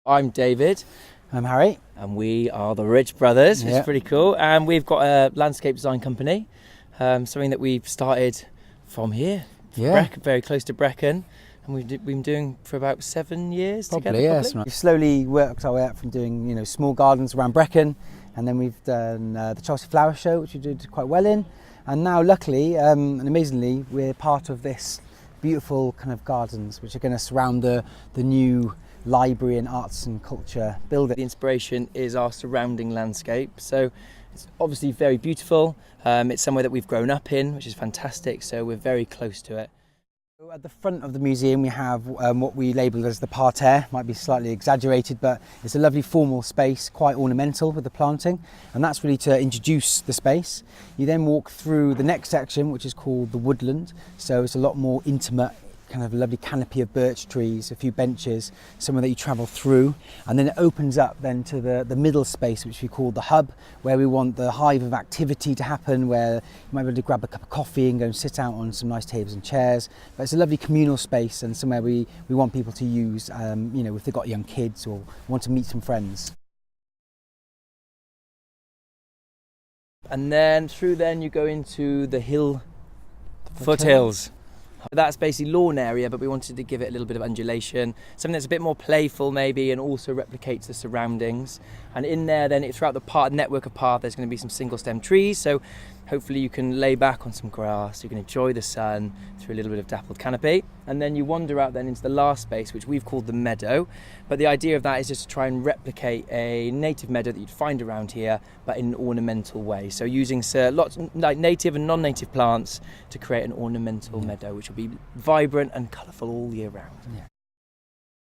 I'm David. I'm Harry. And we are the Rich Brothers, which is pretty cool. And we've got a landscape design company, something that we've started from here, very close to Brecon. And we've been doing for about 7 years together. Yes. We've slowly worked our way up from doing, small gardens around Brecon, and then we've done the Chelsea Flower Show, which we did quite well in. And now, luckily and amazingly, we're part of this beautiful kind of gardens, which are going to surround the new library and arts and culture building. The inspiration is our surrounding landscape, so it's obviously very beautiful. It's somewhere that we've grown up in, which is fantastic, so we're very close to it. At the front of the museum we have what we label as the parterre. Might be slightly exaggerated, but it's a lovely formal space, quite ornamental with the planting, and that's really to introduce the space. You then walk through the next section, which is called the Woodland, so it's a lot more intimate, kind of a lovely canopy of birch trees, a few benches, somewhere that you travel through, and then it opens up then to the middle space, which we call the hub, where we want the hive of activity to happen, where you might be able to grab a cup of coffee and go and sit out on some nice tables and chairs. But it's a lovely communal space and somewhere we want people to use, if they've got young kids or want to meet some friends. And then through then you go into the foothills. That's basically lawn area, but we wanted to give it a little bit of undulation, something that's a bit more playful maybe, and also replicates the surroundings. And in there then, throughout the network of path, there's going to be some single stem trees, so hopefully you can lay back on some grass, you can enjoy the sun through a little bit of dappled canopy. And then you wander out then into the last space, which we've called the Meadow. But the idea of that is just to try and replicate a native meadow that you'd find around here, but in an ornamental way. So using lots like native and non-native plants to create an ornamental meadow, which will be vibrant and colourful all year round. Yeah.